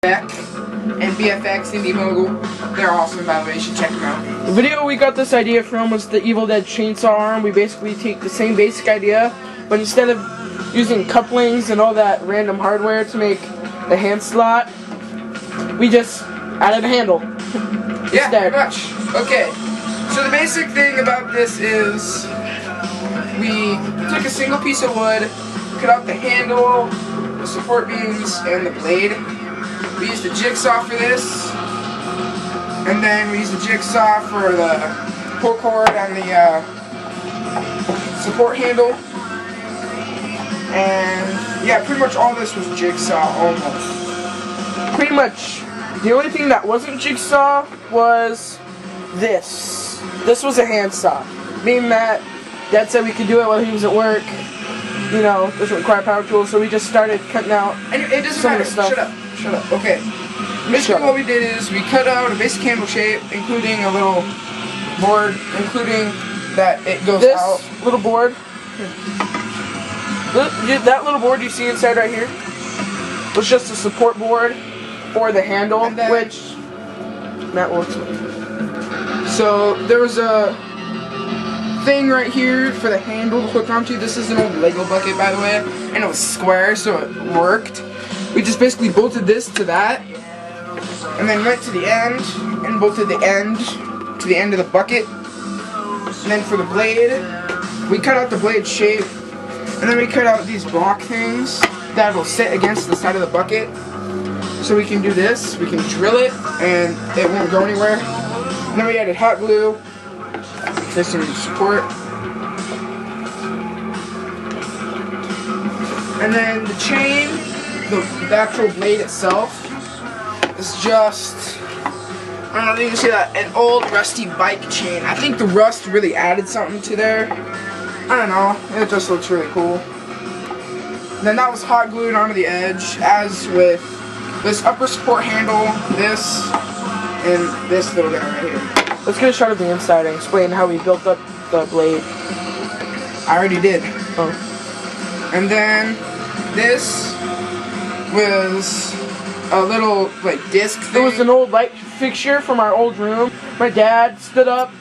Beck and BFX, Indy, Mogul. They're awesome, by the way. You should check them out. The video we got this idea from was the Evil Dead chainsaw arm. We basically take the same basic idea, but instead of using couplings and all that random hardware to make the hand slot, we just added a handle. Yeah, pretty much. Okay, so the basic thing about this is we took a single piece of wood, cut out the handle, the support beams, and the blade. We used a jigsaw for this, and then we used a jigsaw for the pull cord and the support handle. And yeah, pretty much all this was jigsaw, almost. Pretty much. The only thing that wasn't jigsaw was this. This was a handsaw. Me and Matt, Dad said we could do it while he was at work. You know, doesn't require power tools, so we just started cutting out it doesn't some matter. of the stuff. Shut up. Okay. Basically what we did is we cut out a basic handle shape, including a little board, including that it goes out. This little board. That little board you see inside right here was just a support board for the handle, which Matt works with. So there was a thing right here for the handle to hook onto. This is an old Lego bucket, by the way, and it was square, so it worked. We just basically bolted this to that, and then went to the end and bolted the end to the end of the bucket. And then for the blade, we cut out the blade shape, and then we cut out these block things that will sit against the side of the bucket. So we can do this, we can drill it, and it won't go anywhere. And then we added hot glue, this some support. And then the chain, the actual blade itself, is just, I don't know if you can see that, an old rusty bike chain. I think the rust really added something to there. I don't know, it just looks really cool. And then that was hot glued onto the edge, as with this upper support handle, this, and this little guy right here. Let's get a shot of the inside and explain how we built up the blade. I already did. Oh. And then this was a little like disc thing. It was an old light fixture from our old room. My dad stood up,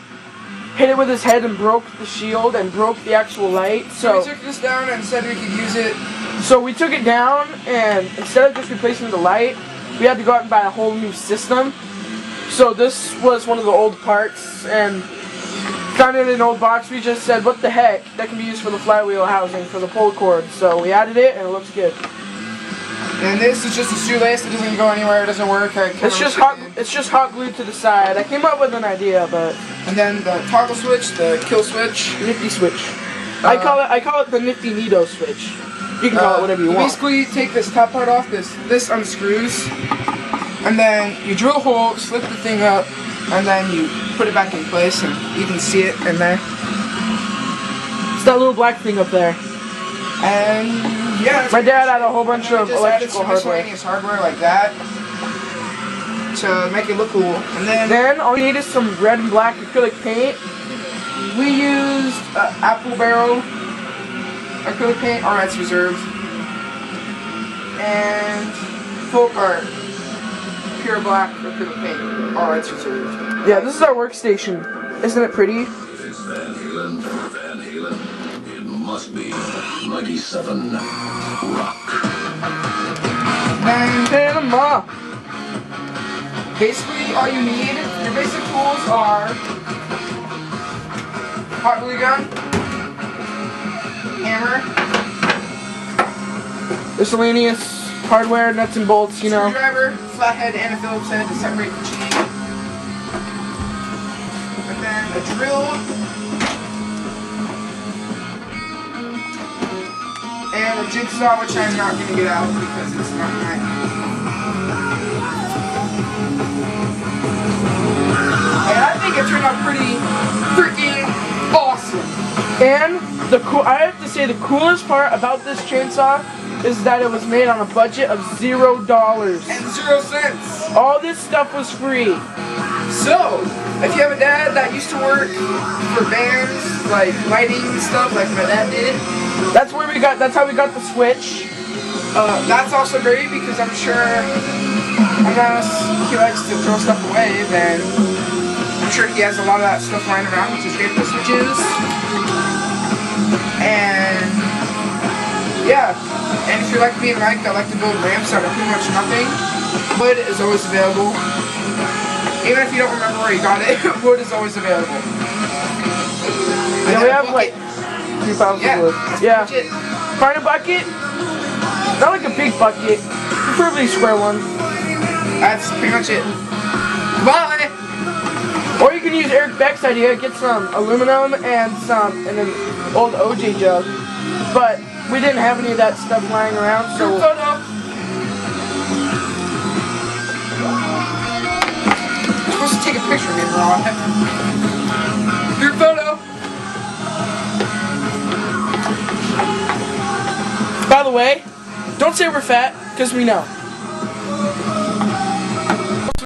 hit it with his head and broke the shield and broke the actual light. So we took this down and said we could use it. So we took it down, and instead of just replacing the light, we had to go out and buy a whole new system. So this was one of the old parts, and found it in an old box. We just said, what the heck, that can be used for the flywheel housing for the pull cord. So we added it, and it looks good. And this is just a shoelace. It doesn't go anywhere. It doesn't work. It's just hot glued to the side. I came up with an idea, but. And then the toggle switch, the kill switch, nifty switch. I call it the nifty neato switch. You can call it whatever you want. Basically, take this top part off. This unscrews, and then you drill a hole, slip the thing up, and then you put it back in place, and you can see it in there. It's that little black thing up there. And yeah, my dad had a whole bunch of electrical miscellaneous hardware like that to make it look cool. And then all you need is some red and black acrylic paint. We used apple barrel acrylic paint, or that's reserved, and folk art pure black acrylic paint, or it's reserved. Yeah, this is our workstation. Isn't it pretty? It's Van Halen. It must be 97 Rock. And Panama. Basically, all you need, your basic tools are hot glue gun, hammer, miscellaneous hardware, nuts and bolts, you know. Screwdriver, flathead, and a Phillips head to separate the chain. And then a drill. And a jigsaw, which I'm not going to get out because it's not mine. And I think it turned out pretty freaking awesome. And I have to say the coolest part about this chainsaw is that it was made on a budget of $0. And 0 cents. All this stuff was free. So, if you have a dad that used to work for bands, like lighting and stuff, like my dad did, that's how we got the switch. That's also great because I'm sure unless he likes to throw stuff away, then I'm sure he has a lot of that stuff lying around, which is paper switches. And yeah, and if you're like me and Mike that like to build ramps out of pretty much nothing, wood is always available. Even if you don't remember where you got it, wood is always available. Yeah, we have like 3 pounds of wood. Yeah. Find a bucket. Not like a big bucket, preferably a square one. That's pretty much it. Bye! Or you can use Eric Beck's idea, get some aluminum and an old OJ jug. But we didn't have any of that stuff lying around, so Group photo. You're supposed to take a picture of me, Ron. Group photo. by the way, don't say we're fat, because we know.